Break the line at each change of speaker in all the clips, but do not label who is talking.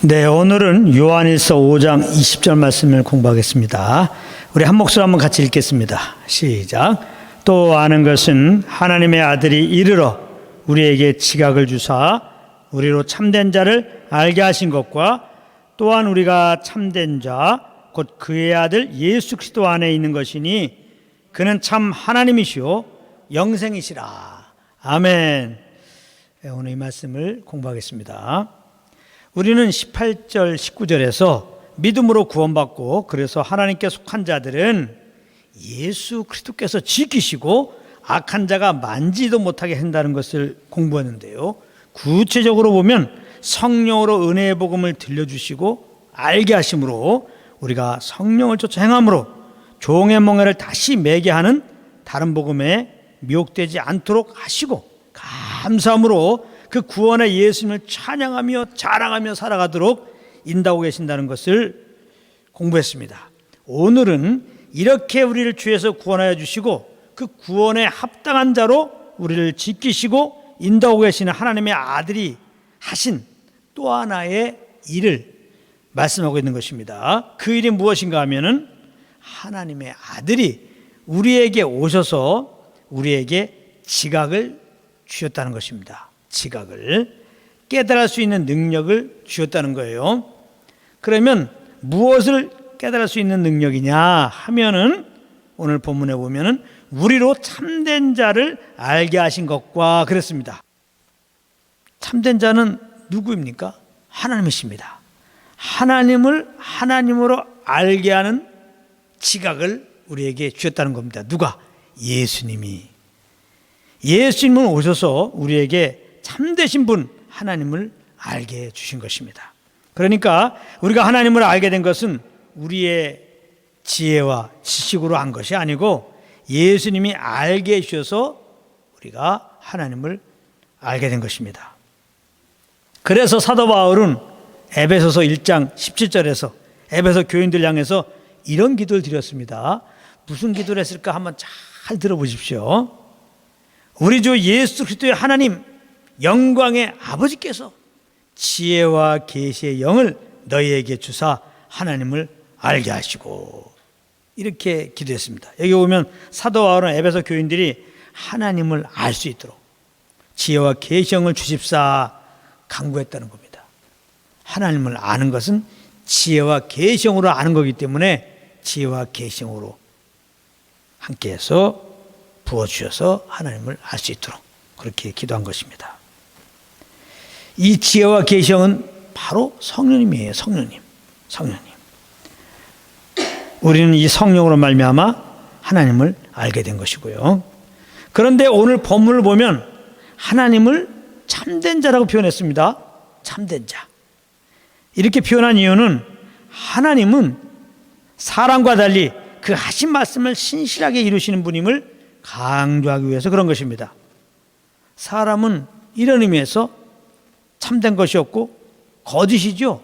네, 오늘은 요한일서 5장 20절 말씀을 공부하겠습니다. 우리 한 목소리 한번 같이 읽겠습니다. 시작. 또 아는 것은 하나님의 아들이 이르러 우리에게 지각을 주사 우리로 참된 자를 알게 하신 것과 또한 우리가 참된 자 곧 그의 아들 예수 그리스도 안에 있는 것이니 그는 참 하나님이시요 영생이시라. 아멘. 오늘 이 말씀을 공부하겠습니다. 우리는 18절 19절에서 믿음으로 구원받고 그래서 하나님께 속한 자들은 예수 그리스도께서 지키시고 악한 자가 만지도 못하게 한다는 것을 공부했는데요, 구체적으로 보면 성령으로 은혜의 복음을 들려주시고 알게 하심으로 우리가 성령을 쫓아 행함으로 종의 멍에를 다시 매게 하는 다른 복음에 미혹되지 않도록 하시고 감사함으로 그 구원의 예수님을 찬양하며 자랑하며 살아가도록 인도하고 계신다는 것을 공부했습니다. 오늘은 이렇게 우리를 주에서 구원하여 주시고 그 구원에 합당한 자로 우리를 지키시고 인도하고 계시는 하나님의 아들이 하신 또 하나의 일을 말씀하고 있는 것입니다. 그 일이 무엇인가 하면은 하나님의 아들이 우리에게 오셔서 우리에게 지각을 주셨다는 것입니다. 지각을 깨달을 수 있는 능력을 주셨다는 거예요. 그러면 무엇을 깨달을 수 있는 능력이냐 하면은 오늘 본문에 보면은 우리로 참된 자를 알게 하신 것과 그랬습니다. 참된 자는 누구입니까? 하나님이십니다. 하나님을 하나님으로 알게 하는 지각을 우리에게 주셨다는 겁니다. 누가? 예수님이. 예수님은 오셔서 우리에게 참되신 분 하나님을 알게 주신 것입니다. 그러니까 우리가 하나님을 알게 된 것은 우리의 지혜와 지식으로 한 것이 아니고 예수님이 알게 해주셔서 우리가 하나님을 알게 된 것입니다. 그래서 사도 바울은 에베소서 1장 17절에서 에베소 교인들 향해서 이런 기도를 드렸습니다. 무슨 기도를 했을까 한번 잘 들어보십시오. 우리 주 예수 그리스도의 하나님 영광의 아버지께서 지혜와 계시의 영을 너희에게 주사 하나님을 알게 하시고, 이렇게 기도했습니다. 여기 보면 사도 바울은 에베소 교인들이 하나님을 알 수 있도록 지혜와 계시의 영을 주십사 간구했다는 겁니다. 하나님을 아는 것은 지혜와 계시의 영으로 아는 거기 때문에 지혜와 계시의 영으로 함께해서 부어주셔서 하나님을 알 수 있도록 그렇게 기도한 것입니다. 이 지혜와 계시형은 바로 성령님이에요. 성령님. 우리는 이 성령으로 말미암아 하나님을 알게 된 것이고요. 그런데 오늘 본문을 보면 하나님을 참된 자라고 표현했습니다. 참된 자. 이렇게 표현한 이유는 하나님은 사람과 달리 그 하신 말씀을 신실하게 이루시는 분임을 강조하기 위해서 그런 것입니다. 사람은 이런 의미에서 참된 것이 없고 거짓이죠.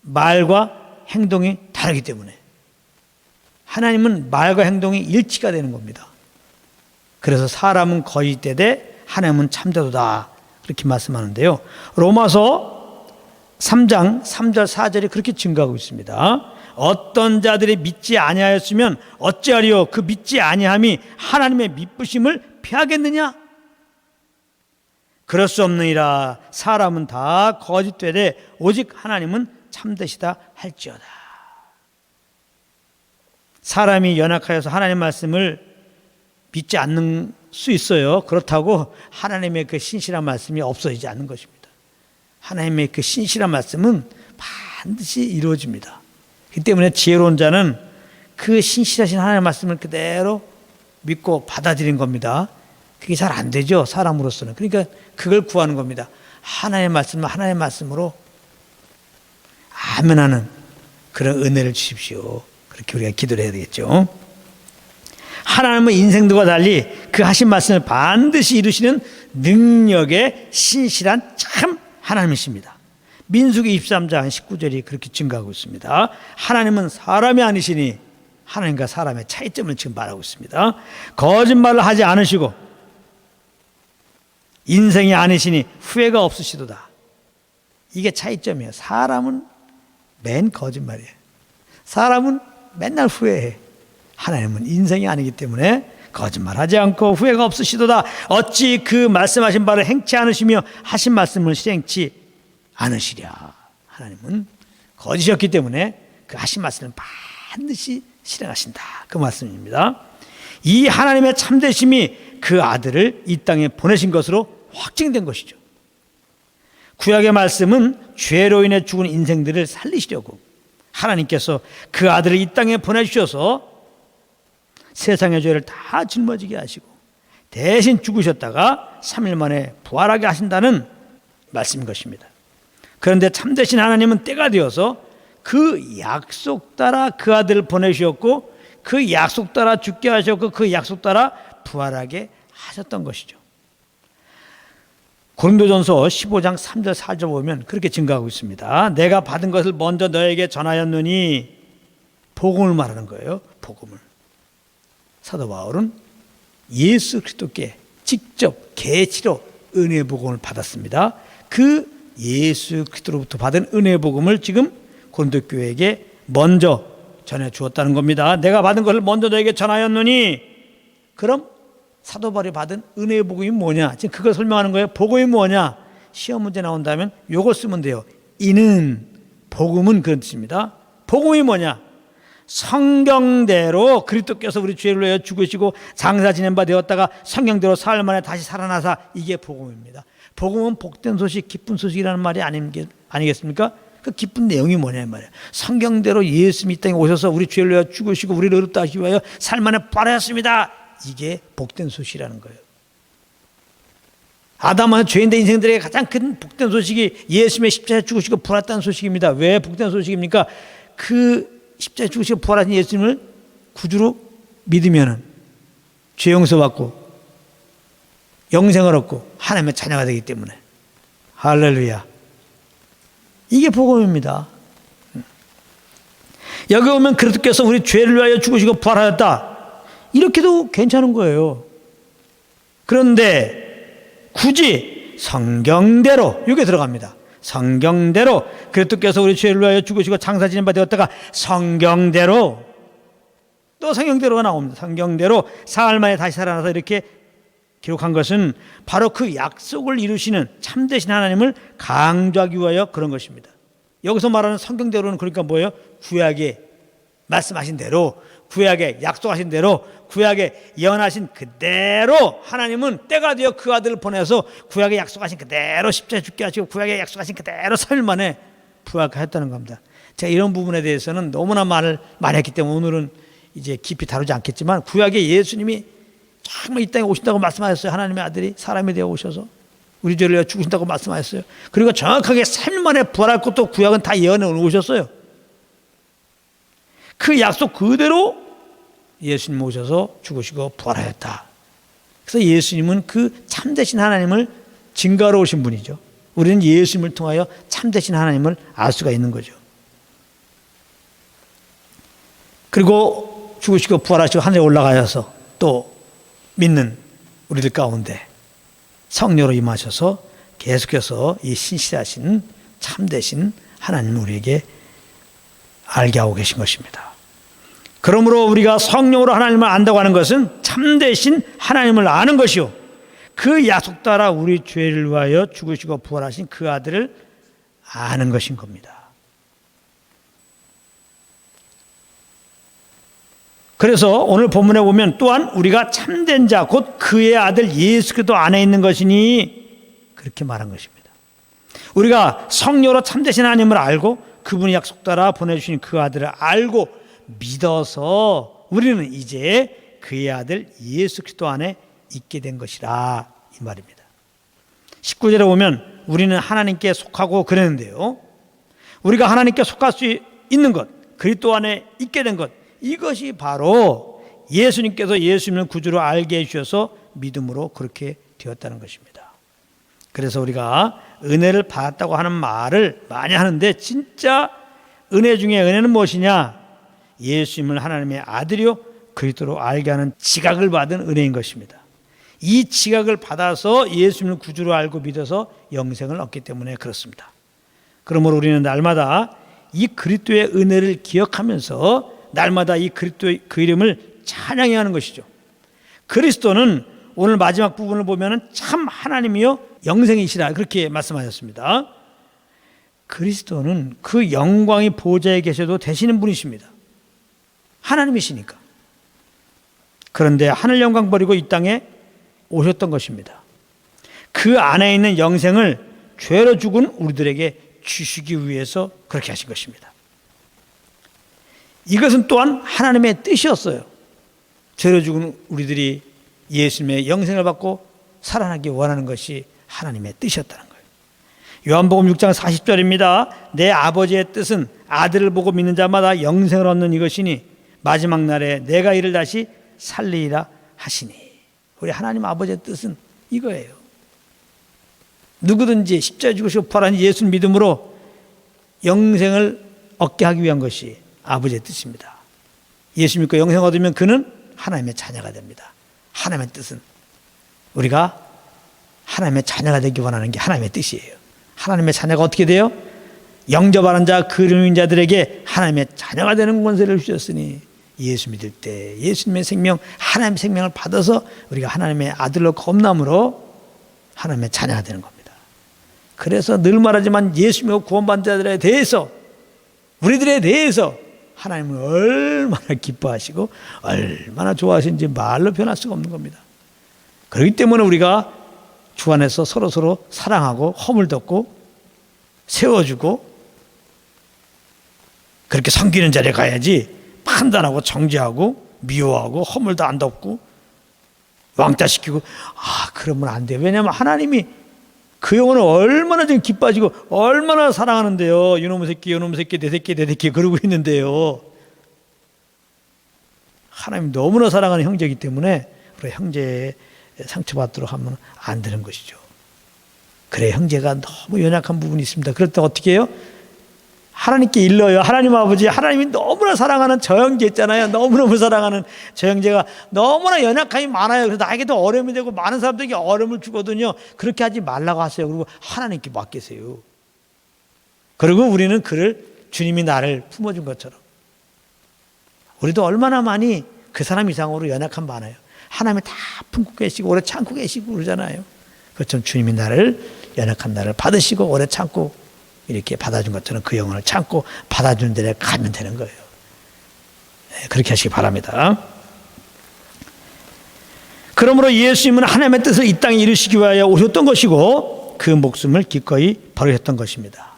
말과 행동이 다르기 때문에. 하나님은 말과 행동이 일치가 되는 겁니다. 그래서 사람은 거짓되되 하나님은 참되도다, 그렇게 말씀하는데요, 로마서 3장 3절 4절이 그렇게 증거하고 있습니다. 어떤 자들이 믿지 아니하였으면 어찌하리요 그 믿지 아니함이 하나님의 믿으심을 피하겠느냐? 그럴 수 없느니라. 사람은 다 거짓되되 오직 하나님은 참되시다 할지어다. 사람이 연약하여서 하나님 말씀을 믿지 않는 수 있어요. 그렇다고 하나님의 그 신실한 말씀이 없어지지 않는 것입니다. 하나님의 그 신실한 말씀은 반드시 이루어집니다. 그 때문에 지혜로운 자는 그 신실하신 하나님의 말씀을 그대로 믿고 받아들인 겁니다. 그게 잘 안 되죠, 사람으로서는. 그러니까 그걸 구하는 겁니다. 하나님의 말씀을 하나님의 말씀으로 아멘하는 그런 은혜를 주십시오. 그렇게 우리가 기도를 해야 되겠죠. 하나님은 인생들과 달리 그 하신 말씀을 반드시 이루시는 능력의 신실한 참 하나님이십니다. 민수기 23장 19절이 그렇게 증거하고 있습니다. 하나님은 사람이 아니시니, 하나님과 사람의 차이점을 지금 말하고 있습니다. 거짓말을 하지 않으시고 인생이 아니시니 후회가 없으시도다. 이게 차이점이에요. 사람은 맨 거짓말이에요. 사람은 맨날 후회해. 하나님은 인생이 아니기 때문에 거짓말하지 않고 후회가 없으시도다. 어찌 그 말씀하신 바를 행치 않으시며 하신 말씀을 실행치 않으시랴. 하나님은 거짓이었기 때문에 그 하신 말씀을 반드시 실행하신다. 그 말씀입니다. 이 하나님의 참되심이 그 아들을 이 땅에 보내신 것으로 확증된 것이죠. 구약의 말씀은 죄로 인해 죽은 인생들을 살리시려고 하나님께서 그 아들을 이 땅에 보내주셔서 세상의 죄를 다 짊어지게 하시고 대신 죽으셨다가 3일 만에 부활하게 하신다는 말씀인 것입니다. 그런데 참되신 하나님은 때가 되어서 그 약속 따라 그 아들을 보내주셨고 그 약속 따라 죽게 하셨고 그 약속 따라 부활하게 하셨던 것이죠. 고린도전서 15장 3절 4절 보면 그렇게 증거하고 있습니다. 내가 받은 것을 먼저 너에게 전하였느니, 복음을 말하는 거예요. 복음을. 사도 바울은 예수 그리스도께 직접 계시로 은혜의 복음을 받았습니다. 그 예수 그리스도로부터 받은 은혜의 복음을 지금 고린도 교회에게 먼저 전해 주었다는 겁니다. 내가 받은 것을 먼저 너에게 전하였느니, 그럼 사도 바울이 받은 은혜의 복음이 뭐냐? 지금 그걸 설명하는 거예요. 복음이 뭐냐? 시험 문제 나온다면 요거 쓰면 돼요. 이는, 복음은 그런 뜻입니다. 복음이 뭐냐? 성경대로 그리스도께서 우리 죄를 위하여 죽으시고 장사 지낸 바 되었다가 성경대로 사흘 만에 다시 살아나사, 이게 복음입니다. 복음은 복된 소식, 기쁜 소식이라는 말이 아니겠습니까? 그 기쁜 내용이 뭐냐 말이에요. 성경대로 예수님이 이 땅에 오셔서 우리 죄를 위하여 죽으시고 우리를 의롭다 하시기 위하여 살 만에 부활하셨습니다. 이게 복된 소식이라는 거예요. 아담은 죄인된 인생들에게 가장 큰 복된 소식이 예수님의 십자가에 죽으시고 부활했다는 소식입니다. 왜 복된 소식입니까? 그 십자가에 죽으시고 부활하신 예수님을 구주로 믿으면 죄 용서받고 영생을 얻고 하나님의 자녀가 되기 때문에. 할렐루야. 이게 복음입니다. 여기 오면 그리스도께서 우리 죄를 위하여 죽으시고 부활하였다, 이렇게도 괜찮은 거예요. 그런데 굳이 성경대로, 이게 들어갑니다. 성경대로 그리스도께서 우리 죄를 위하여 죽으시고 장사 지낸 바 되었다가 성경대로, 또 성경대로가 나옵니다. 성경대로 사흘 만에 다시 살아나서, 이렇게 기록한 것은 바로 그 약속을 이루시는 참되신 하나님을 강조하기 위하여 그런 것입니다. 여기서 말하는 성경대로는 그러니까 뭐예요? 구약에 말씀하신 대로, 구약에 약속하신 대로, 구약에 예언하신 그대로 하나님은 때가 되어 그 아들을 보내서 구약에 약속하신 그대로 십자가에 죽게 하시고 구약에 약속하신 그대로 3일 만에 부활했다는 겁니다. 제가 이런 부분에 대해서는 너무나 말을 많이 했기 때문에 오늘은 이제 깊이 다루지 않겠지만, 구약에 예수님이 정말 이 땅에 오신다고 말씀하셨어요. 하나님의 아들이 사람이 되어 오셔서 우리 죄를 위하여 죽으신다고 말씀하셨어요. 그리고 정확하게 3일 만에 부활할 것도 구약은 다 예언해 오셨어요. 그 약속 그대로 예수님 오셔서 죽으시고 부활하였다. 그래서 예수님은 그 참되신 하나님을 증거하러 오신 분이죠. 우리는 예수님을 통하여 참되신 하나님을 알 수가 있는 거죠. 그리고 죽으시고 부활하시고 하늘에 올라가셔서 또 믿는 우리들 가운데 성령으로 임하셔서 계속해서 이 신실하신 참되신 하나님을 우리에게 알게 하고 계신 것입니다. 그러므로 우리가 성령으로 하나님을 안다고 하는 것은 참되신 하나님을 아는 것이요, 그 약속 따라 우리 죄를 위하여 죽으시고 부활하신 그 아들을 아는 것인 겁니다. 그래서 오늘 본문에 보면 또한 우리가 참된 자 곧 그의 아들 예수 그리스도 안에 있는 것이니, 그렇게 말한 것입니다. 우리가 성령으로 참되신 하나님을 알고 그분이 약속 따라 보내주신 그 아들을 알고 믿어서 우리는 이제 그의 아들 예수 그리스도 안에 있게 된 것이라, 이 말입니다. 19절에 보면 우리는 하나님께 속하고 그랬는데요, 우리가 하나님께 속할 수 있는 것, 그리스도 안에 있게 된 것, 이것이 바로 예수님께서 예수님을 구주로 알게 해주셔서 믿음으로 그렇게 되었다는 것입니다. 그래서 우리가 은혜를 받았다고 하는 말을 많이 하는데, 진짜 은혜 중에 은혜는 무엇이냐? 예수님을 하나님의 아들이요 그리스도로 알게 하는 지각을 받은 은혜인 것입니다. 이 지각을 받아서 예수님을 구주로 알고 믿어서 영생을 얻기 때문에 그렇습니다. 그러므로 우리는 날마다 이 그리스도의 은혜를 기억하면서 날마다 이 그리스도의 그 이름을 찬양해야 하는 것이죠. 그리스도는 오늘 마지막 부분을 보면 참 하나님이요 영생이시라 그렇게 말씀하셨습니다. 그리스도는 그 영광의 보좌에 계셔도 되시는 분이십니다. 하나님이시니까. 그런데 하늘 영광 버리고 이 땅에 오셨던 것입니다. 그 안에 있는 영생을 죄로 죽은 우리들에게 주시기 위해서 그렇게 하신 것입니다. 이것은 또한 하나님의 뜻이었어요. 죄로 죽은 우리들이 예수님의 영생을 받고 살아나기 원하는 것이 하나님의 뜻이었다는 거예요. 요한복음 6장 40절입니다. 내 아버지의 뜻은 아들을 보고 믿는 자마다 영생을 얻는 이것이니 마지막 날에 내가 이를 다시 살리리라 하시니. 우리 하나님 아버지의 뜻은 이거예요. 누구든지 십자가에 죽으시고 부활한 예수 믿음으로 영생을 얻게 하기 위한 것이 아버지의 뜻입니다. 예수 믿고 영생 얻으면 그는 하나님의 자녀가 됩니다. 하나님의 뜻은 우리가 하나님의 자녀가 되기 원하는 게 하나님의 뜻이에요. 하나님의 자녀가 어떻게 돼요? 영접하는 자, 그리스도인 자들에게 하나님의 자녀가 되는 권세를 주셨으니 예수 믿을 때 예수님의 생명, 하나님의 생명을 받아서 우리가 하나님의 아들로 거듭남으로 하나님의 자녀가 되는 겁니다. 그래서 늘 말하지만 예수 믿고 구원받은 자들에 대해서 우리들에 대해서 하나님은 얼마나 기뻐하시고 얼마나 좋아하시는지 말로 표현할 수가 없는 겁니다. 그렇기 때문에 우리가 주 안에서 서로 사랑하고 허물 덮고 세워주고 그렇게 섬기는 자리에 가야지 판단하고 정죄하고 미워하고 허물도 안 덮고 왕따시키고 그러면 안 돼요. 왜냐하면 하나님이 그 영혼을 얼마나 지금 기뻐하시고 얼마나 사랑하는데요. 이놈의 새끼 내 새끼 그러고 있는데요. 하나님 너무나 사랑하는 형제이기 때문에 우리 형제의 상처받도록 하면 안 되는 것이죠. 그래 형제가 너무 연약한 부분이 있습니다. 그럴 때 어떻게 해요? 하나님께 일러요. 하나님 아버지, 하나님이 너무나 사랑하는 저 형제 있잖아요. 너무너무 사랑하는 저 형제가 너무나 연약함이 많아요. 그래서 나에게도 어려움이 되고 많은 사람들에게 어려움을 주거든요. 그렇게 하지 말라고 하세요. 그리고 하나님께 맡기세요. 그리고 우리는 그를 주님이 나를 품어준 것처럼 우리도 얼마나 많이 그 사람 이상으로 연약함 많아요. 하나님이 다 품고 계시고 오래 참고 계시고 그러잖아요. 그것처럼 주님이 나를 연약한 나를 받으시고 오래 참고 이렇게 받아준 것처럼 그 영혼을 참고 받아주는 데를 가면 되는 거예요. 그렇게 하시기 바랍니다. 그러므로 예수님은 하나님의 뜻을 이 땅에 이루시기 위하여 오셨던 것이고 그 목숨을 기꺼이 버리셨던 것입니다.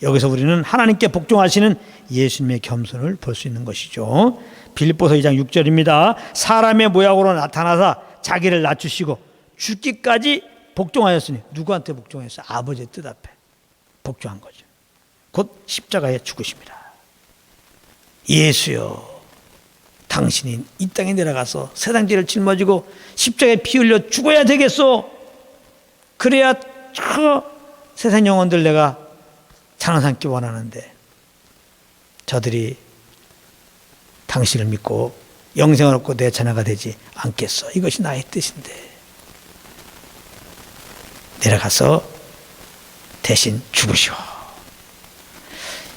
여기서 우리는 하나님께 복종하시는 예수님의 겸손을 볼 수 있는 것이죠. 빌립보서 2장 6절입니다. 사람의 모양으로 나타나사 자기를 낮추시고 죽기까지 복종하였으니 누구한테 복종했어요? 아버지의 뜻 앞에 복종한 거죠. 곧 십자가에 죽으십니다. 예수여, 당신이 이 땅에 내려가서 세상 죄를 짊어지고 십자가에 피 흘려 죽어야 되겠소. 그래야 저 세상 영혼들 내가 찬양 삼기 원하는데 저들이 당신을 믿고 영생을 얻고 내 자녀가 되지 않겠어. 이것이 나의 뜻인데 내려가서 대신 죽으시오.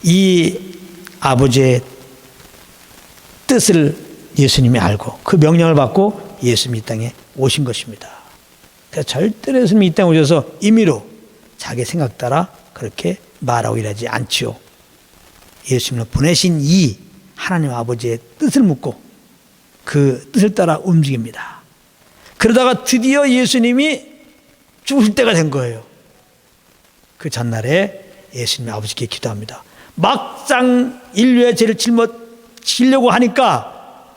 이 아버지의 뜻을 예수님이 알고 그 명령을 받고 예수님이 이 땅에 오신 것입니다. 그래서 절대로 예수님이 이 땅에 오셔서 임의로 자기 생각 따라 그렇게 말하고 일하지 않지요. 예수님을 보내신 이 하나님 아버지의 뜻을 묻고 그 뜻을 따라 움직입니다. 그러다가 드디어 예수님이 죽으실 때가 된 거예요. 그 전날에 예수님이 아버지께 기도합니다. 막상 인류의 죄를 짊어지려고 하니까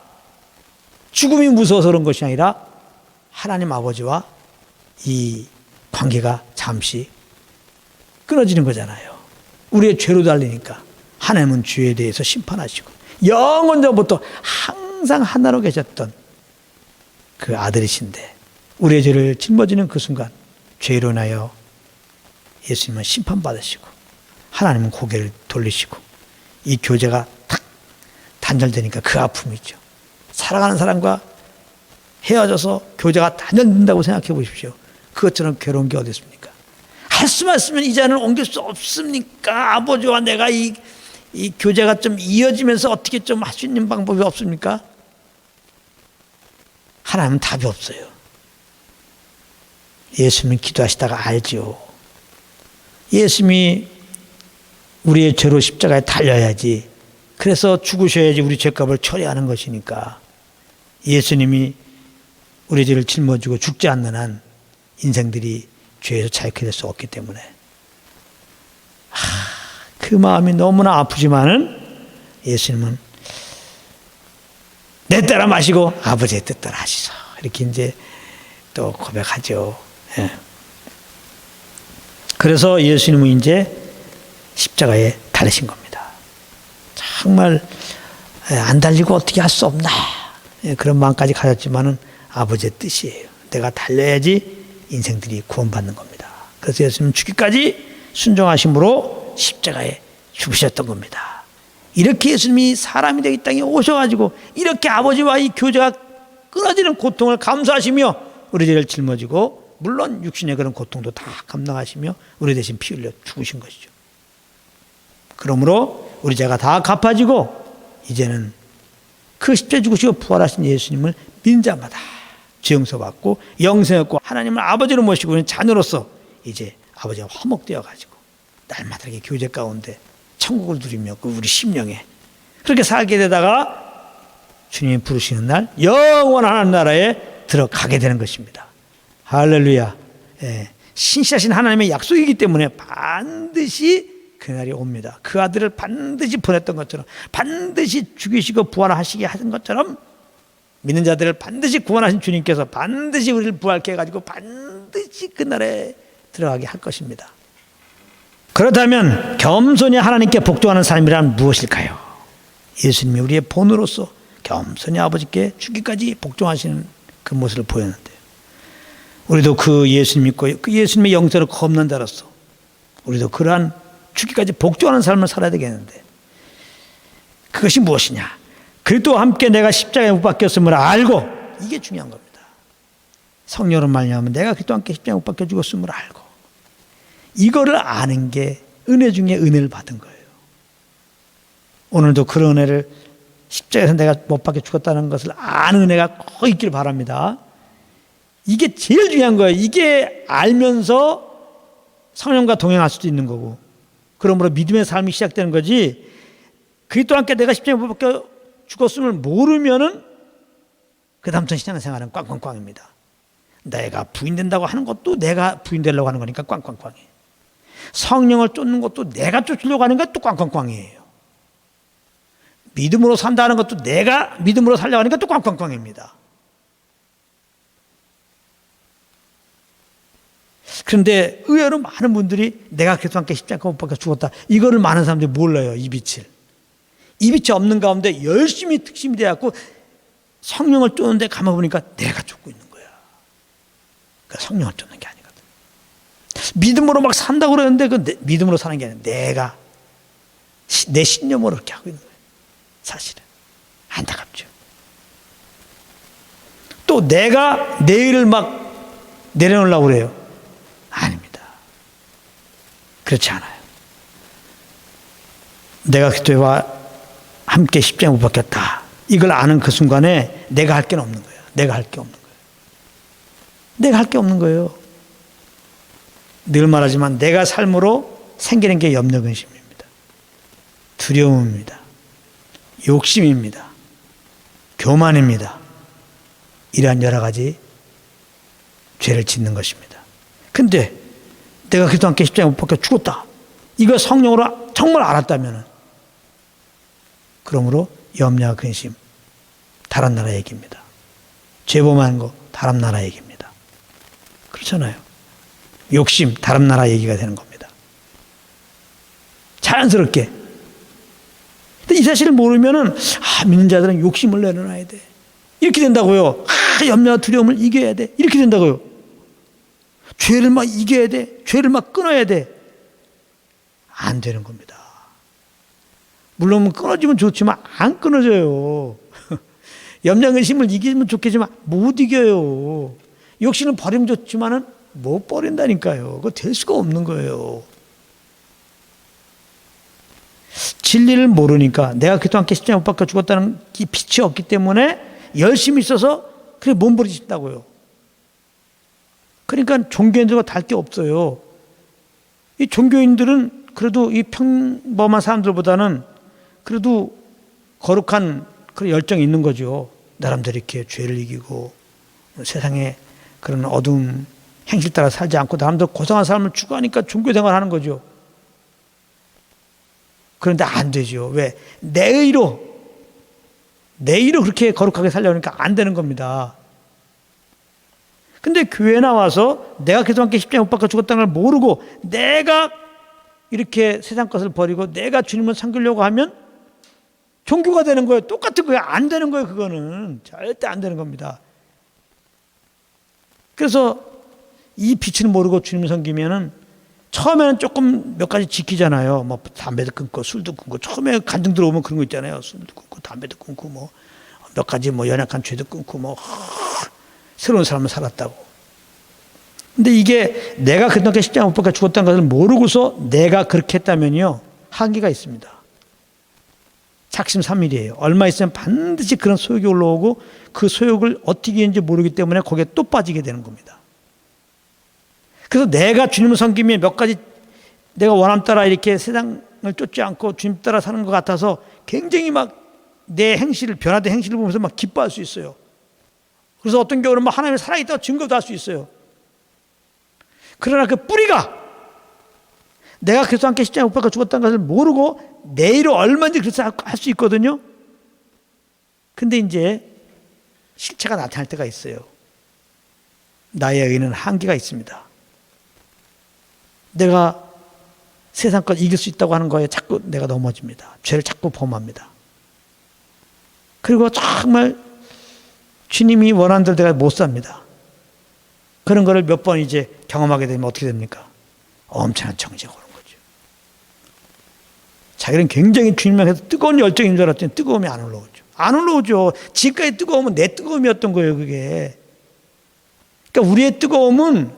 죽음이 무서워서 그런 것이 아니라 하나님 아버지와 이 관계가 잠시 끊어지는 거잖아요. 우리의 죄로 달리니까 하나님은 죄에 대해서 심판하시고 영원전부터 항상 하나로 계셨던 그 아들이신데 우리의 죄를 짊어지는 그 순간 죄로 인하여 예수님은 심판받으시고 하나님은 고개를 돌리시고 이 교제가 탁 단절되니까 그 아픔이 있죠. 사랑하는 사람과 헤어져서 교제가 단절된다고 생각해 보십시오. 그것처럼 괴로운 게 어디 있습니까? 말씀하시면 이 잔을 옮길 수 없습니까? 아버지와 내가 이 교제가 좀 이어지면서 어떻게 좀 할 수 있는 방법이 없습니까? 하나님은 답이 없어요. 예수님은 기도하시다가 알죠. 예수님이 우리의 죄로 십자가에 달려야지, 그래서 죽으셔야지 우리 죄값을 처리하는 것이니까, 예수님이 우리 죄를 짊어지고 죽지 않는 한 인생들이 죄에서 자유케 될 수 없기 때문에 그 마음이 너무나 아프지만은 예수님은 내 따라 마시고 아버지의 뜻 따라 하시소, 이렇게 이제 또 고백하죠. 예. 그래서 예수님은 이제 십자가에 달리신 겁니다. 정말 안 달리고 어떻게 할 수 없나, 그런 마음까지 가졌지만은 아버지의 뜻이에요. 내가 달려야지 인생들이 구원받는 겁니다. 그래서 예수님은 죽기까지 순종하심으로 십자가에 죽으셨던 겁니다. 이렇게 예수님이 사람이 되어 이 땅에 오셔가지고 이렇게 아버지와 이 교제가 끊어지는 고통을 감수하시며 우리 죄를 짊어지고, 물론 육신의 그런 고통도 다 감당하시며 우리 대신 피 흘려 죽으신 것이죠. 그러므로 우리 죄가 다 갚아지고 이제는 그 십자가에 죽으시고 부활하신 예수님을 믿는 자마다 죄 용서받고 영생을 얻고 하나님을 아버지로 모시고 있는 자녀로서 이제 아버지와 화목되어 가지고 날마다 이렇게 교제 가운데 천국을 누리며 그 우리 심령에 그렇게 살게 되다가 주님이 부르시는 날 영원한 하나님 나라에 들어가게 되는 것입니다. 할렐루야. 예. 신실하신 하나님의 약속이기 때문에 반드시 그날이 옵니다. 그 아들을 반드시 보냈던 것처럼, 반드시 죽이시고 부활하시게 하신 것처럼, 믿는 자들을 반드시 구원하신 주님께서 반드시 우리를 부활케 해가지고 반드시 그날에 들어가게 할 것입니다. 그렇다면 겸손히 하나님께 복종하는 삶이란 무엇일까요? 예수님이 우리의 본으로서 겸손히 아버지께 죽기까지 복종하시는 그 모습을 보였는데요. 우리도 그 예수님 믿고 그 예수님의 영생을 겁는 자로서 우리도 그러한 죽기까지 복종하는 삶을 살아야 되겠는데, 그것이 무엇이냐? 그리스도와 함께 내가 십자가에 못 박혔음을 알고, 이게 중요한 겁니다. 성령으로 말미암아 내가 그리스도와 함께 십자가에 못 박혀 죽었음을 알고, 이거를 아는 게 은혜 중에 은혜를 받은 거예요. 오늘도 그런 은혜를, 십자가에서 내가 못 박혀 죽었다는 것을 아는 은혜가 꼭 있기를 바랍니다. 이게 제일 중요한 거예요. 이게 알면서 성령과 동행할 수도 있는 거고, 그러므로 믿음의 삶이 시작되는 거지, 그리스도와 함께 내가 십자가에 못 박혀 죽었음을 모르면은 그 다음부터 신앙생활은 꽝꽝꽝입니다. 내가 부인된다고 하는 것도 내가 부인되려고 하는 거니까 꽝꽝꽝이에요. 성령을 쫓는 것도 내가 쫓으려고 하는 것도 꽝꽝꽝이에요. 믿음으로 산다는 것도 내가 믿음으로 살려고 하는 것도 꽝꽝꽝입니다. 그런데 의외로 많은 분들이 내가 그리스도와 함께 십자가에 못 박혀 죽었다, 이거를 많은 사람들이 몰라요. 이 빛을. 이 빛이 없는 가운데 열심히 특심이 되어갖고 성령을 쫓는데 가만 보니까 내가 쫓고 있는 거야. 그러니까 성령을 쫓는 게 아니거든. 믿음으로 막 산다고 그러는데 그 믿음으로 사는 게 아니라 내가 내 신념으로 그렇게 하고 있는 거예요. 사실은 안타깝죠. 또 내가 내일을 막 내려놓으려고 그래요. 아닙니다. 그렇지 않아요. 내가 그리스도와 함께 십자가에 못 박혔다, 이걸 아는 그 순간에 내가 할 게 없는 거예요. 내가 할 게 없는 거예요. 내가 할 게 없는 거예요. 늘 말하지만 내가 삶으로 생기는 게 염려, 근심입니다. 두려움입니다. 욕심입니다. 교만입니다. 이러한 여러 가지 죄를 짓는 것입니다. 근데 내가 그리스도와 함께 십자가에 못 박혀 죽었다, 이거 성령으로 정말 알았다면, 그러므로 염려와 근심 다른 나라 얘기입니다. 죄범하는 거 다른 나라 얘기입니다. 그렇잖아요. 욕심 다른 나라 얘기가 되는 겁니다. 자연스럽게. 근데 이 사실을 모르면은 믿는 자들은 욕심을 내려놔야 돼, 이렇게 된다고요. 염려와 두려움을 이겨야 돼, 이렇게 된다고요. 죄를 막 이겨야 돼, 죄를 막 끊어야 돼. 안 되는 겁니다. 물론 끊어지면 좋지만 안 끊어져요. 염려 근심을 이기면 좋겠지만 못 이겨요. 욕심은 버리면 좋지만은 못 버린다니까요. 그거 될 수가 없는 거예요. 진리를 모르니까 내가 그동안 십자가에 못 박혀 죽었다는 이 빛이 없기 때문에 열심히 있어서 그래 몸부림친다고요. 그러니까 종교인들과 다를 게 없어요. 이 종교인들은 그래도 이 평범한 사람들보다는 그래도 거룩한 그런 열정이 있는 거죠. 나름대로 이렇게 죄를 이기고 세상에 그런 어두운 행실 따라 살지 않고 나름대로 고상한 삶을 추구하니까 종교 생활을 하는 거죠. 그런데 안 되죠. 왜? 내 의로 그렇게 거룩하게 살려니까 안 되는 겁니다. 근데 교회 나와서 내가 그동안 십자가에 못 박혀 죽었다는 걸 모르고 내가 이렇게 세상 것을 버리고 내가 주님을 섬기려고 하면 종교가 되는 거예요. 똑같은 거예요. 안 되는 거예요. 그거는 절대 안 되는 겁니다. 그래서 이 빛을 모르고 주님을 섬기면은 처음에는 조금 몇 가지 지키잖아요. 뭐 담배도 끊고 술도 끊고 처음에 간증 들어오면 그런 거 있잖아요. 술도 끊고 담배도 끊고 뭐 몇 가지 뭐 연약한 죄도 끊고 뭐 새로운 삶을 살았다고. 근데 이게 내가 그동안 십자가에 못 박혀 죽었다는 것을 모르고서 내가 그렇게 했다면요 한계가 있습니다. 작심삼일이에요. 얼마 있으면 반드시 그런 소욕이 올라오고 그 소욕을 어떻게 했는지 모르기 때문에 거기에 또 빠지게 되는 겁니다. 그래서 내가 주님을 섬기면 몇 가지 내가 원함 따라 이렇게 세상을 쫓지 않고 주님 따라 사는 것 같아서 굉장히 막 내 행실을 변화된 행실을 보면서 막 기뻐할 수 있어요. 그래서 어떤 경우는 막 하나님이 살아있다고 증거도 할 수 있어요. 그러나 그 뿌리가 내가 그리스도와 함께 십자가에 못 박혀 죽었다는 것을 모르고 내일은 얼마든지 그렇게 할 수 있거든요. 근데 이제 실체가 나타날 때가 있어요. 나의 의는 한계가 있습니다. 내가 세상 것 이길 수 있다고 하는 거에 자꾸 내가 넘어집니다. 죄를 자꾸 범합니다. 그리고 정말 주님이 원하는 대로 내가 못 삽니다. 그런 거를 몇 번 이제 경험하게 되면 어떻게 됩니까? 엄청난 정죄가 오는 거죠. 자기는 굉장히 주님을 향해서 뜨거운 열정인 줄 알았더니 뜨거움이 안 올라오죠. 안 올라오죠. 지금까지 뜨거움은 내 뜨거움이었던 거예요, 그게. 그러니까 우리의 뜨거움은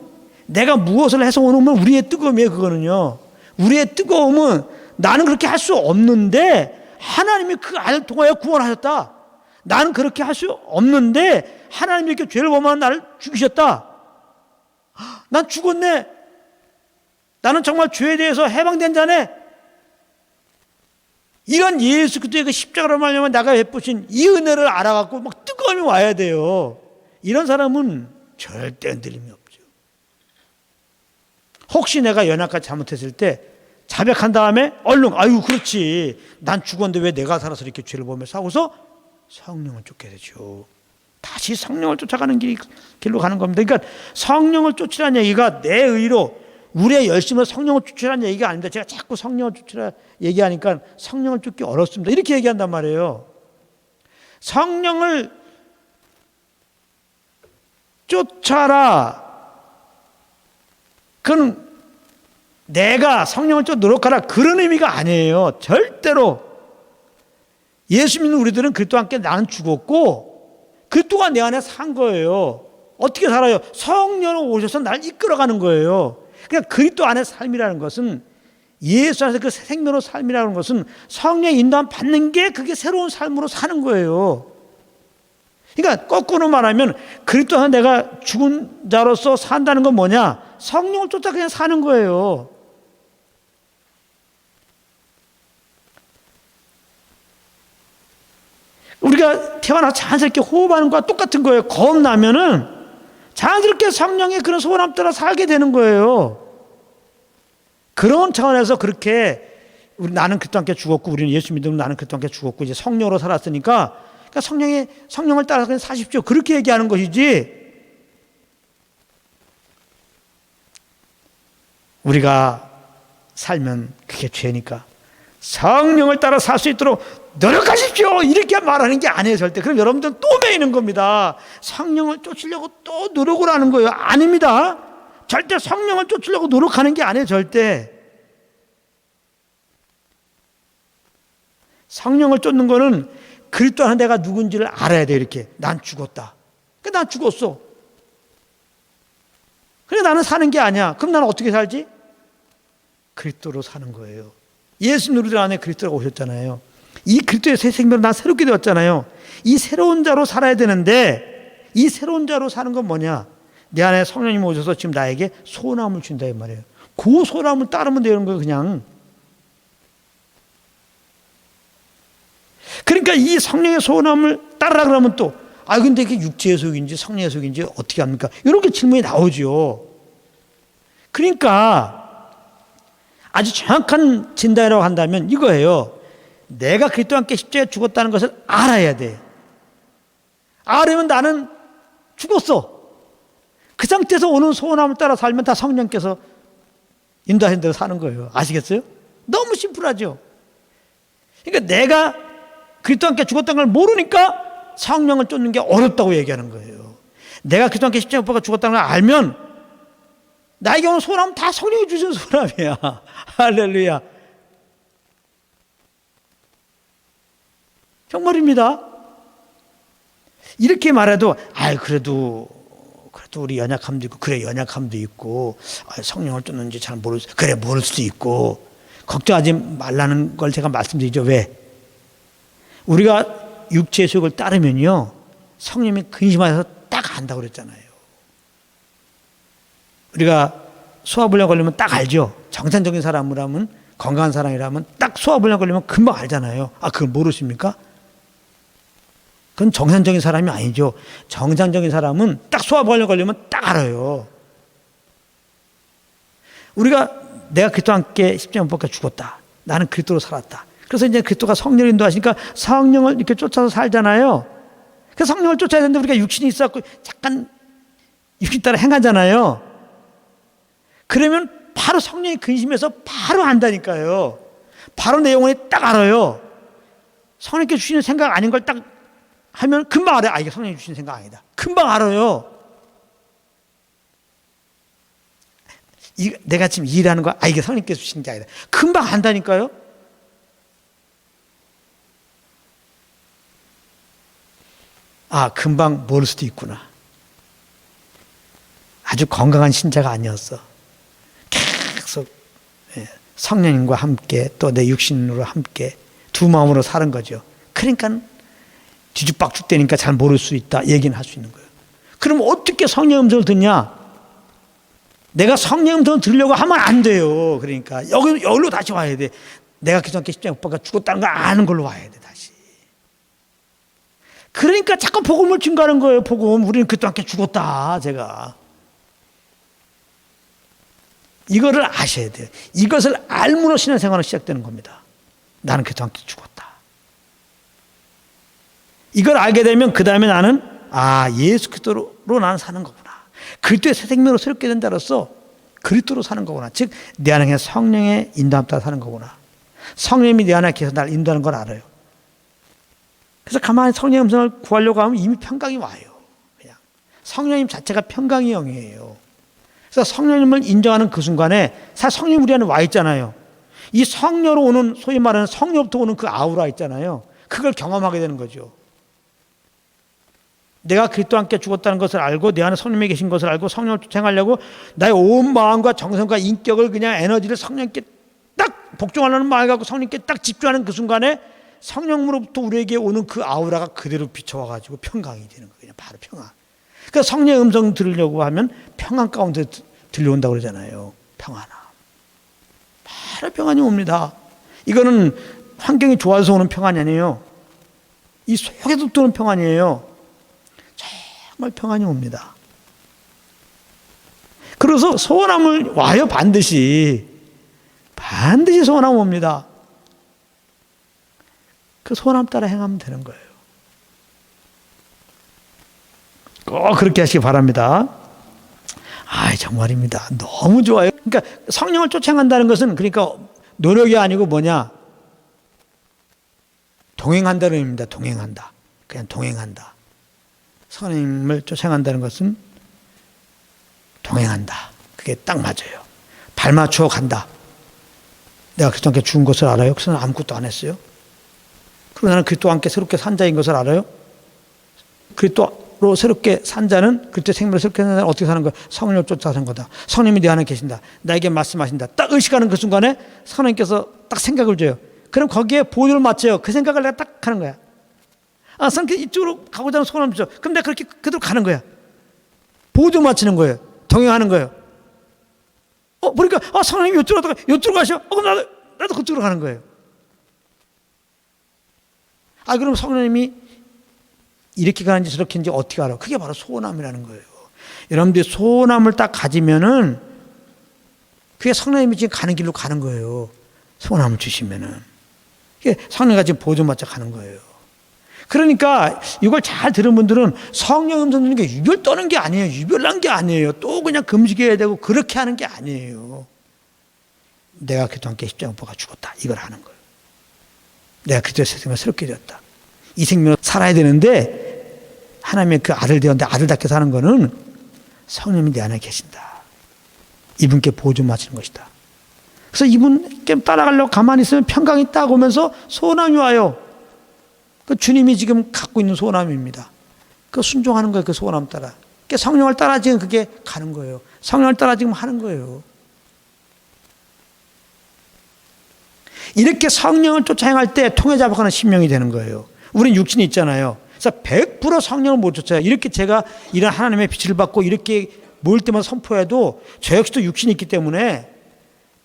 내가 무엇을 해서 오는 건 우리의 뜨거움이에요, 그거는요. 우리의 뜨거움은 나는 그렇게 할 수 없는데 하나님이 그 아들 통하여 구원하셨다. 나는 그렇게 할 수 없는데 하나님이 이렇게 죄를 범하는 나를 죽이셨다. 난 죽었네. 나는 정말 죄에 대해서 해방된 자네. 이런 예수 그리스도의 그 십자가로 말미암아 나가 베푸신 이 은혜를 알아갖고 막 뜨거움이 와야 돼요. 이런 사람은 절대 흔들림이 없죠. 혹시 내가 연약하게 잘못했을 때 자백한 다음에 얼른 아유 그렇지 난 죽었는데 왜 내가 살아서 이렇게 죄를 범해서 하고서 성령을 쫓게 되죠. 다시 성령을 쫓아가는 길로 가는 겁니다. 그러니까 성령을 쫓으라는 얘기가 내 의로 우리의 열심으로 성령을 쫓으라는 얘기가 아닙니다. 제가 자꾸 성령을 쫓으라 얘기하니까 성령을 쫓기 어렵습니다. 이렇게 얘기한단 말이에요. 성령을 쫓아라. 그건 내가 성령을 쫓아 노력하라 그런 의미가 아니에요. 절대로. 예수 믿는 우리들은 그리스도와 함께 나는 죽었고 그리스도가 내 안에 산 거예요. 어떻게 살아요? 성령으로 오셔서 날 이끌어가는 거예요. 그러니까 그리스도 안에 삶이라는 것은 예수 안에서 그 생명으로 삶이라는 것은 성령의 인도함 받는 게 그게 새로운 삶으로 사는 거예요. 그러니까 거꾸로 말하면 그리스도 안에 내가 죽은 자로서 산다는 건 뭐냐? 성령을 쫓아 그냥 사는 거예요. 우리가 태어나서 자연스럽게 호흡하는 거와 똑같은 거예요. 겁나면은 자연스럽게 성령의 그런 소원함 따라 살게 되는 거예요. 그런 차원에서 그렇게 나는 그리스도와 함께 죽었고 우리는 예수 믿으면 나는 그리스도와 함께 죽었고 이제 성령으로 살았으니까 그러니까 성령을 따라서 그냥 사십시오. 그렇게 얘기하는 것이지 우리가 살면 그게 죄니까 성령을 따라 살 수 있도록 노력하십시오. 이렇게 말하는 게 아니에요, 절대. 그럼 여러분들은 또 매이는 겁니다. 성령을 쫓으려고 또 노력을 하는 거예요. 아닙니다. 절대 성령을 쫓으려고 노력하는 게 아니에요, 절대. 성령을 쫓는 거는 그리스도 안에 내가 누군지를 알아야 돼요, 이렇게. 난 죽었다. 난 죽었어. 그래 나는 사는 게 아니야. 그럼 나는 어떻게 살지? 그리스도로 사는 거예요. 예수님 우리들 안에 그리스도가 오셨잖아요. 이 그리스도의 새 생명으로 난 새롭게 되었잖아요. 이 새로운 자로 살아야 되는데 이 새로운 자로 사는 건 뭐냐? 내 안에 성령님이 오셔서 지금 나에게 소원함을 준다 이 말이에요. 그 소원함을 따르면 되는 거예요. 그냥. 그러니까 이 성령의 소원함을 따르라 그러면 또 근데 이게 육체의 속인지 성령의 속인지 어떻게 합니까? 이렇게 질문이 나오죠. 그러니까 아주 정확한 진단이라고 한다면 이거예요. 내가 그리스도와 함께 십자가에 죽었다는 것을 알아야 돼. 알으면 나는 죽었어. 그 상태에서 오는 소원함을 따라 살면 다 성령께서 인도하신 대로 사는 거예요. 아시겠어요? 너무 심플하죠. 그러니까 내가 그리스도와 함께 죽었다는 걸 모르니까 성령을 쫓는 게 어렵다고 얘기하는 거예요. 내가 그리스도와 함께 십자가에 못 박혀 죽었다는 걸 알면 나에게 오는 소원함은 다 성령이 주신 소원함이야. 할렐루야. 정말입니다. 이렇게 말해도 그래도 우리 연약함도 있고 그래 연약함도 있고 성령을 쫓는지 잘 모를 수도 있고 걱정하지 말라는 걸 제가 말씀드리죠. 왜? 우리가 육체의 속을 따르면요 성령이 근심하셔서 딱 안다고 그랬잖아요. 우리가 소화불량 걸리면 딱 알죠. 정상적인 사람이라면 건강한 사람이라면 딱 소화불량 걸리면 금방 알잖아요. 그걸 모르십니까? 그건 정상적인 사람이 아니죠. 정상적인 사람은 딱 소화불량 걸리면 딱 알아요. 내가 그리스도와 함께 십자가에 못 박혀 죽었다. 나는 그리스도로 살았다. 그래서 이제 그리스도가 성령을 인도하시니까 성령을 이렇게 쫓아서 살잖아요. 그 성령을 쫓아야 되는데 우리가 육신이 있어갖고 잠깐 육신 따라 행하잖아요. 그러면 바로 성령이 근심해서 바로 안다니까요. 바로 내 영혼이 딱 알아요. 성령께 주시는 생각 아닌 걸 딱 하면 금방 알아요. 이게 성령이 주시는 생각 아니다. 금방 알아요. 내가 지금 일하는 거 이게 성령께서 주시는 게 아니다. 금방 안다니까요. 금방 모를 수도 있구나. 아주 건강한 신자가 아니었어. 계속 성령님과 함께 또 내 육신으로 함께 두 마음으로 사는 거죠. 그러니까 뒤죽박죽 되니까 잘 모를 수 있다 얘기는 할 수 있는 거예요. 그럼 어떻게 성령의 음성을 듣냐? 내가 성령의 음성을 들으려고 하면 안 돼요. 그러니까 여기로 다시 와야 돼. 내가 그리스도와 함께 십자가에 못 박혀 죽었다는 걸 아는 걸로 와야 돼 다시. 그러니까 자꾸 복음을 증거하는 거예요. 복음. 우리는 그리스도와 함께 죽었다. 제가. 이거를 아셔야 돼요. 이것을 알므로 신앙생활은 시작되는 겁니다. 나는 그리스도와 함께 죽었다. 이걸 알게 되면 그 다음에 나는 예수 그리스도로 나는 사는 거구나. 그리스도의 새 생명으로 새롭게 된 자로서 그리스도로 사는 거구나. 즉 내 안에 성령의 인도함 따라 사는 거구나. 성령이 내 안에 계속 나를 인도하는 걸 알아요. 그래서 가만히 성령의 음성을 구하려고 하면 이미 평강이 와요. 그냥 성령님 자체가 평강의 영이에요. 그래서 성령님을 인정하는 그 순간에 사실 성령이 우리 안에 와 있잖아요. 이 성령으로 오는 소위 말하는 성령부터 오는 그 아우라 있잖아요. 그걸 경험하게 되는 거죠. 내가 그리스도와 함께 죽었다는 것을 알고 내 안에 성령이 계신 것을 알고 성령을 쫓아가려고 나의 온 마음과 정성과 인격을 그냥 에너지를 성령께 딱 복종하려는 마음을 갖고 성령께 딱 집중하는 그 순간에 성령으로부터 우리에게 오는 그 아우라가 그대로 비춰와가지고 평강이 되는 거예요. 그냥 바로 평안. 그러니까 성령의 음성 들으려고 하면 평안 가운데 들려온다고 그러잖아요. 평안함. 바로 평안이 옵니다. 이거는 환경이 좋아서 오는 평안이 아니에요. 이 속에서 도는 평안이에요. 정말 평안이 옵니다. 그래서 소원함을 와요. 반드시 소원함 옵니다. 그 소원함 따라 행하면 되는 거예요. 꼭 그렇게 하시기 바랍니다. 정말입니다. 너무 좋아요. 그러니까 성령을 쫓아간다는 것은 그러니까 노력이 아니고 뭐냐? 동행한다는 의미입니다. 동행한다. 그냥 동행한다. 성령님을 쫓아간다는 것은 동행한다. 그게 딱 맞아요. 발 맞추어 간다. 내가 그리스도와 함께 죽은 것을 알아요. 그래서 아무것도 안 했어요. 그리고 나는 그리스도와 함께 새롭게 산 자인 것을 알아요. 그리스도와 생명으로 새롭게 산 자는, 그때 생명으로 새롭게 산 자는 어떻게 사는 거야? 성령을 쫓아 사는 거다. 성령이 내 안에 계신다. 나에게 말씀하신다. 딱 의식하는 그 순간에 성령께서 딱 생각을 줘요. 그럼 거기에 보조를 맞춰요. 그 생각을 내가 딱 하는 거야. 아, 성령 이쪽으로 가고자 하는 소원을 줘. 그럼 내가 그렇게 그대로 가는 거야. 보조 맞추는 거예요. 동행하는 거예요. 보니까 성령님이 이쪽으로 가셔. 그럼 나도 그쪽으로 가는 거예요. 그럼 성령님이 이렇게 가는지 저렇게 하는지 어떻게 알아? 그게 바로 소원함이라는 거예요. 여러분들이 소원함을 딱 가지면은 그게 성령님이 지금 가는 길로 가는 거예요. 소원함을 주시면은. 그게 성령과 지금 보조 맞춰 가는 거예요. 그러니까 이걸 잘 들은 분들은 성령 음성 듣는 게 유별 떠는 게 아니에요. 유별난 게 아니에요. 또 그냥 금식해야 되고 그렇게 하는 게 아니에요. 내가 그리스도와 함께 십자가 못 박아 죽었다. 이걸 하는 거예요. 내가 그리스도의 생명을 새롭게 되었다. 이 생명을 살아야 되는데 하나님의 그 아들 되었는데 아들답게 사는 거는 성령님이 내 안에 계신다. 이분께 보조 맞추는 것이다. 그래서 이분께 따라가려고 가만히 있으면 평강이 딱 오면서 소원함이 와요. 그 주님이 지금 갖고 있는 소원함입니다. 그 순종하는 거예요. 그 소원함 따라. 그러니까 성령을 따라 지금 그게 가는 거예요. 성령을 따라 지금 하는 거예요. 이렇게 성령을 쫓아 행할 때 통해 잡아가는 심령이 되는 거예요. 우린 육신이 있잖아요. 그래서 100% 성령을 못 쫓아요. 이렇게 제가 이런 하나님의 빛을 받고 이렇게 모일 때마다 선포해도 저 역시도 육신이 있기 때문에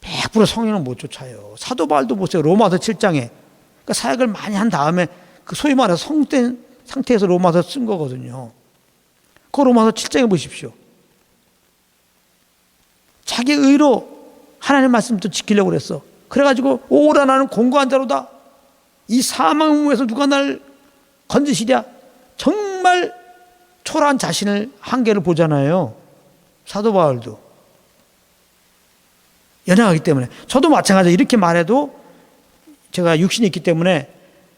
100% 성령을 못 쫓아요. 사도 바울도 보세요. 로마서 7장에 그러니까 사역을 많이 한 다음에 그 소위 말해서 성된 상태에서 로마서 쓴 거거든요. 그 로마서 7장에 보십시오. 자기 의로 하나님의 말씀도 지키려고 그랬어. 그래가지고 오라 나는 공고한 자로다. 이 사망의 몸에서 누가 날 건지시랴. 정말 초라한 자신을 한계를 보잖아요. 사도 바울도 연약하기 때문에. 저도 마찬가지예요. 이렇게 말해도 제가 육신이 있기 때문에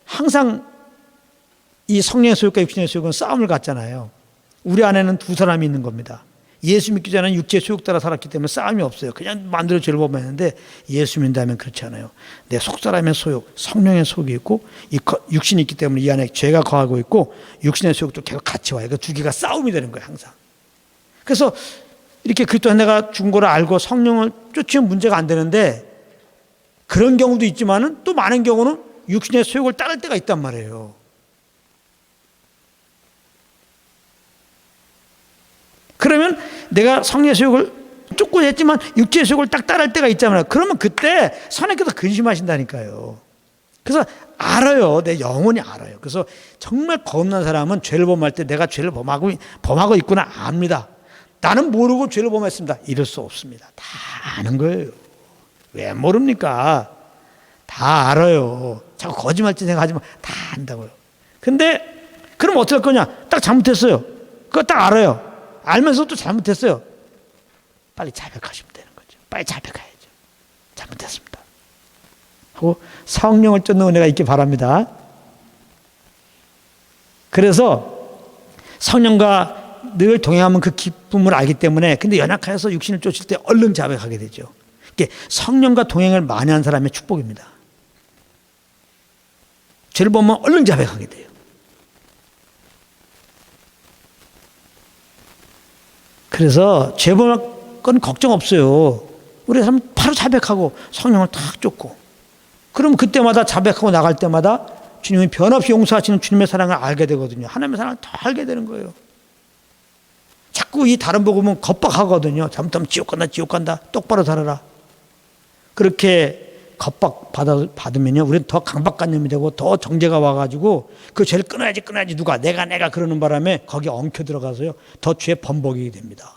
항상 이 성령의 소욕과 육신의 소욕은 싸움을 갖잖아요. 우리 안에는 두 사람이 있는 겁니다. 예수 믿기 전에는 육체의 소욕 따라 살았기 때문에 싸움이 없어요. 그냥 마음대로 죄를 범했는데 예수 믿는다면 그렇지 않아요. 내 속사람의 소욕, 성령의 소욕이 있고 이 육신이 있기 때문에 이 안에 죄가 거하고 있고 육신의 소욕도 계속 같이 와요. 그 두 개가 싸움이 되는 거예요. 항상. 그래서 이렇게 그리스도 내가 죽은 걸 알고 성령을 쫓으면 문제가 안 되는데 그런 경우도 있지만은 또 많은 경우는 육신의 소욕을 따를 때가 있단 말이에요. 그러면 내가 성령의 소욕을 쫓고 했지만 육체의 소욕을 딱 따를 때가 있잖아요. 그러면 그때 선생님께서 근심하신다니까요. 그래서 알아요. 내 영혼이 알아요. 그래서 정말 거듭난 사람은 죄를 범할 때 내가 죄를 범하고 있구나 압니다. 나는 모르고 죄를 범했습니다. 이럴 수 없습니다. 다 아는 거예요. 왜 모릅니까? 다 알아요. 자꾸 거짓말짓 생각하지 마. 다 안다고요. 근데 그럼 어떻게 할 거냐? 딱 잘못했어요. 그거 딱 알아요. 알면서 또 잘못했어요. 빨리 자백하시면 되는 거죠. 빨리 자백해야죠. 잘못했습니다. 하고 성령을 쫓는 은혜가 있기 바랍니다. 그래서 성령과 늘 동행하면 그 기쁨을 알기 때문에 근데 연약해서 육신을 쫓을 때 얼른 자백하게 되죠. 이게 성령과 동행을 많이 한 사람의 축복입니다. 죄를 보면 얼른 자백하게 돼요. 그래서 죄 범할 건 걱정 없어요. 우리 사람 바로 자백하고 성령을 탁 쫓고 그럼 그때마다 자백하고 나갈 때마다 주님이 변함없이 용서하시는 주님의 사랑을 알게 되거든요. 하나님의 사랑을 더 알게 되는 거예요. 자꾸 이 다른 복음은 겁박하거든요. 잘못하면 지옥 간다, 지옥 간다. 똑바로 살아라. 그렇게 겁박 받으면요, 우리는 더 강박관념이 되고 더 정죄가 와가지고 그 죄를 끊어야지 누가 내가 그러는 바람에 거기에 엉켜 들어가서요 더 죄 번복이 됩니다.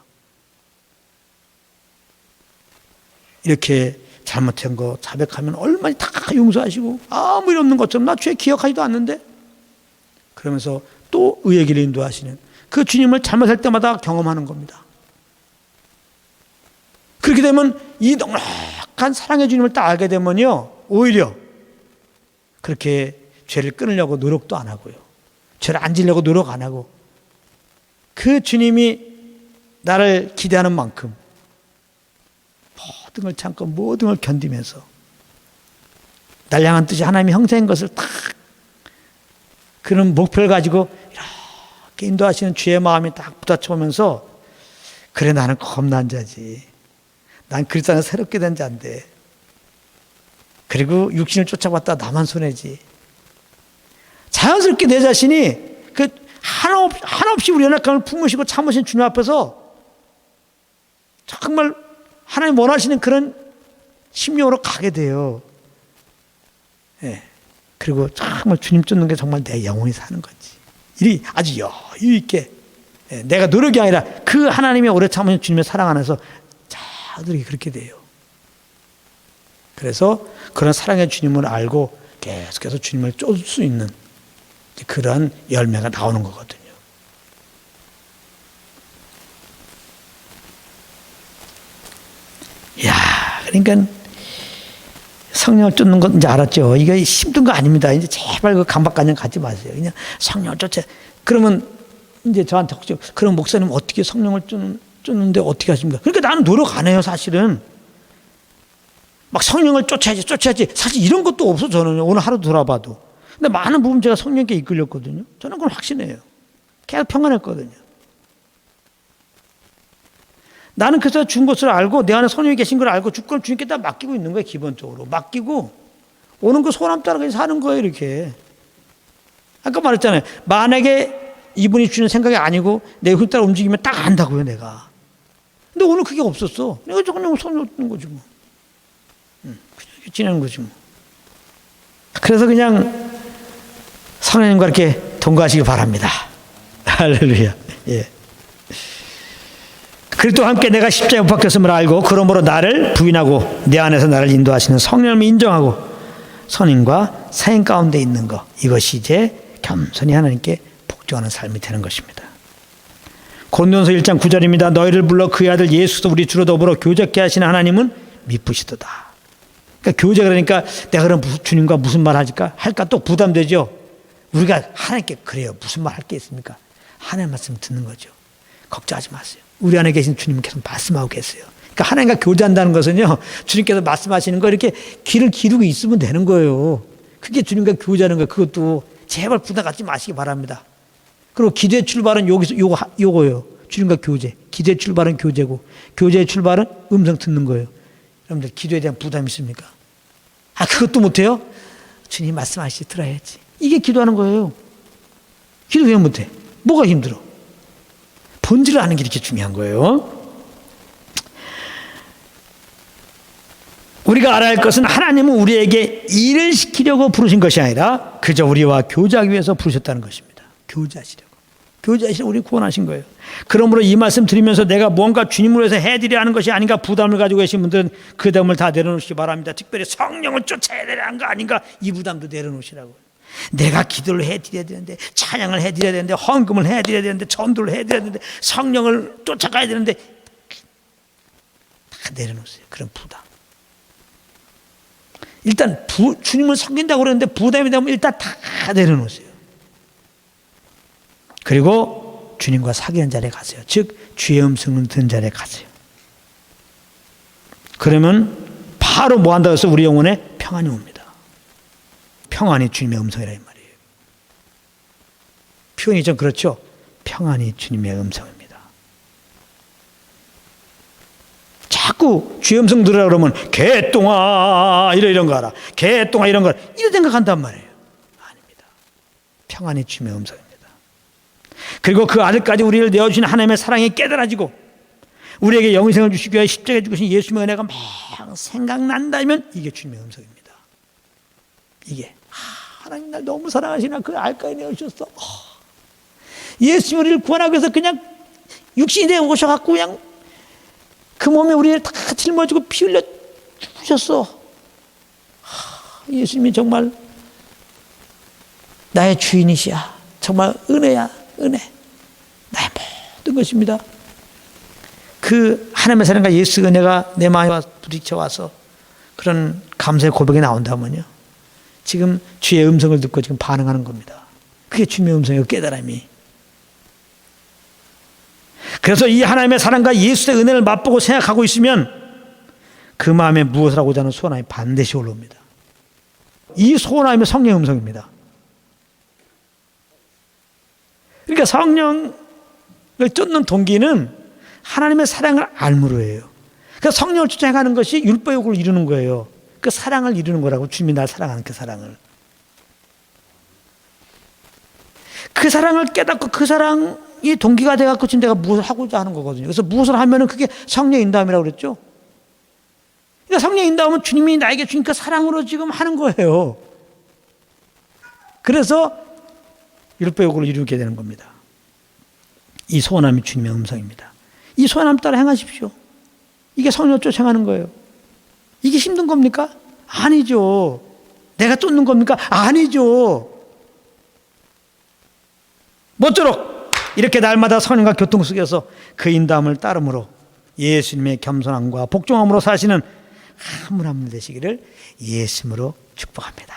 이렇게 잘못한 거 자백하면 얼마나 다 용서하시고 아무 일 없는 것처럼 나 죄 기억하지도 않는데 그러면서 또 의의 길을 인도하시는 그 주님을 잘못할 때마다 경험하는 겁니다. 그렇게 되면 이 넉넉한 사랑의 주님을 딱 알게 되면요 오히려 그렇게 죄를 끊으려고 노력도 안 하고요 죄를 안 지려고 노력 안 하고 그 주님이 나를 기대하는 만큼 모든 걸 참고 모든 걸 견디면서 날 향한 뜻이 하나님의 형상인 것을 딱 그런 목표를 가지고 이렇게 인도하시는 주의 마음이 딱 부딪혀오면서 그래 나는 겁난 자지. 난 그리스도 안에서 새롭게 된 자인데. 그리고 육신을 쫓아봤다 나만 손해지. 자연스럽게 내 자신이 그 한없이 우리 연약함을 품으시고 참으신 주님 앞에서 정말 하나님 원하시는 그런 심령으로 가게 돼요. 예. 그리고 정말 주님 쫓는 게 정말 내 영혼이 사는 거지. 이 아주 여유 있게 내가 노력이 아니라 그 하나님의 오래 참으신 주님의 사랑 안에서 자들이 그렇게 돼요. 그래서 그런 사랑의 주님을 알고 계속해서 주님을 쫓을 수 있는 그런 열매가 나오는 거거든요. 이야, 그러니까 성령을 쫓는 건 이제 알았죠. 이게 힘든 거 아닙니다. 이제 제발 그 강박관념 갖지 마세요. 그냥 성령을 쫓아. 그러면 이제 저한테 혹시 그럼 목사님 어떻게 성령을 쫓는데 어떻게 하십니까? 그러니까 나는 노력 안 해요, 사실은. 막 성령을 쫓아야지. 사실 이런 것도 없어, 저는. 오늘 하루 돌아봐도. 근데 많은 부분 제가 성령께 이끌렸거든요. 저는 그건 확신해요. 계속 평안했거든요. 나는 그래서 준 것을 알고 내 안에 성령이 계신 걸 알고 주권을 주님께 다 맡기고 있는 거예요. 기본적으로 맡기고 오는 거 소남 따라 사는 거예요. 이렇게 아까 말했잖아요. 만약에 이분이 주는 생각이 아니고 내 흙 따라 움직이면 딱 안다고요. 내가. 근데 오늘 그게 없었어. 내가 성령 주는 거지 뭐. 그냥 지내는 거지 뭐. 그래서 그냥 성령님과 이렇게 동거하시기 바랍니다. 할렐루야. 예. 그리스도와 함께 내가 십자가에 못 박혔음을 알고 그러므로 나를 부인하고 내 안에서 나를 인도하시는 성령을 인정하고 선인과 사인 가운데 있는 것, 이것이 이제 겸손히 하나님께 복종하는 삶이 되는 것입니다. 고린도전서 1장 9절입니다. 너희를 불러 그의 아들 예수도 우리 주로 더불어 교제케 하시는 하나님은 미쁘시도다. 그러니까 교제, 그러니까 내가 그럼 주님과 무슨 말 할까 또 부담되죠. 우리가 하나님께 그래요. 무슨 말 할 게 있습니까? 하나님 말씀 듣는 거죠. 걱정하지 마세요. 우리 안에 계신 주님은 계속 말씀하고 계세요. 그러니까 하나님과 교제한다는 것은요, 주님께서 말씀하시는 거 이렇게 귀를 기르고 있으면 되는 거예요. 그게 주님과 교제하는 거예요. 그것도 제발 부담 갖지 마시기 바랍니다. 그리고 기도의 출발은 여기서 요거예요. 주님과 교제. 기도의 출발은 교제고, 교제의 출발은 음성 듣는 거예요. 여러분들 기도에 대한 부담이 있습니까? 그것도 못해요? 주님 말씀하시지 들어야지. 이게 기도하는 거예요. 기도 왜 못해? 뭐가 힘들어? 본질을 아는 게 이렇게 중요한 거예요. 우리가 알아야 할 것은 하나님은 우리에게 일을 시키려고 부르신 것이 아니라 그저 우리와 교제하기 위해서 부르셨다는 것입니다. 교제하시려고 우리 구원하신 거예요. 그러므로 이 말씀 드리면서 내가 뭔가 주님을 위해서 해드려야 하는 것이 아닌가 부담을 가지고 계신 분들은 그 부담을 다 내려놓으시기 바랍니다. 특별히 성령을 쫓아야 되는 거 아닌가, 이 부담도 내려놓으시라고요. 내가 기도를 해드려야 되는데, 찬양을 해드려야 되는데, 헌금을 해드려야 되는데, 전도를 해드려야 되는데, 성령을 쫓아가야 되는데, 다 내려놓으세요. 그런 부담. 일단 주님을 섬긴다고 그러는데 부담이 되면 일단 다 내려놓으세요. 그리고 주님과 사귀는 자리에 가세요. 즉 주의 음성을 듣는 자리에 가세요. 그러면 바로 뭐 한다고 해서 우리 영혼에 평안이 옵니다. 평안이 주님의 음성이라 이 말이에요. 표현이 좀 그렇죠. 평안이 주님의 음성입니다. 자꾸 주의 음성 들으라 그러면 개똥아 이런 거 알아. 개똥아 이런 거 이런 생각한단 말이에요. 아닙니다. 평안이 주님의 음성입니다. 그리고 그 아들까지 우리를 내어주신 하나님의 사랑이 깨달아지고 우리에게 영생을 주시기 위해 십자가에 죽으신 예수님의 은혜가 막 생각난다면 이게 주님의 음성입니다. 이게 하나님 날 너무 사랑하시나 그 알까이 내어주셨어. 예수님 우리를 구원하기 위해서 그냥 육신이 되어 오셔갖고 그냥 그 몸에 우리를 다 짊어지고 피 흘려 주셨어. 예수님이 정말 나의 주인이시야. 정말 은혜야, 은혜. 나의 모든 것입니다. 그 하나님의 사랑과 예수 은혜가 내 마음에 부딪혀 와서 그런 감사의 고백이 나온다면요. 지금 주의 음성을 듣고 지금 반응하는 겁니다. 그게 주님의 음성이고 깨달음이. 그래서 이 하나님의 사랑과 예수의 은혜를 맛보고 생각하고 있으면 그 마음에 무엇을 하고자 하는 소원함이 반드시 올라옵니다. 이 소원함이 성령의 음성입니다. 그러니까 성령을 쫓는 동기는 하나님의 사랑을 알므로예요. 그러니까 성령을 쫓아가는 것이 율법의 욕을 이루는 거예요. 그 사랑을 이루는 거라고. 주님이 날 사랑하는 그 사랑을. 그 사랑을 깨닫고 그 사랑이 동기가 돼갖고 지금 내가 무엇을 하고자 하는 거거든요. 그래서 무엇을 하면은 그게 성령의 인도함이라고 그랬죠. 그러니까 성령의 인도함은 주님이 나에게 주신 그 사랑으로 지금 하는 거예요. 그래서 율법의 욕을 이루게 되는 겁니다. 이 소원함이 주님의 음성입니다. 이 소원함 따라 행하십시오. 이게 성령을 쫓아 행하는 거예요. 이게 힘든 겁니까? 아니죠. 내가 쫓는 겁니까? 아니죠. 모쪼록 이렇게 날마다 성령과 교통 속에서 그 인도함을 따름으로 예수님의 겸손함과 복종함으로 사시는 한 분 한 분 되시기를 예수님으로 축복합니다.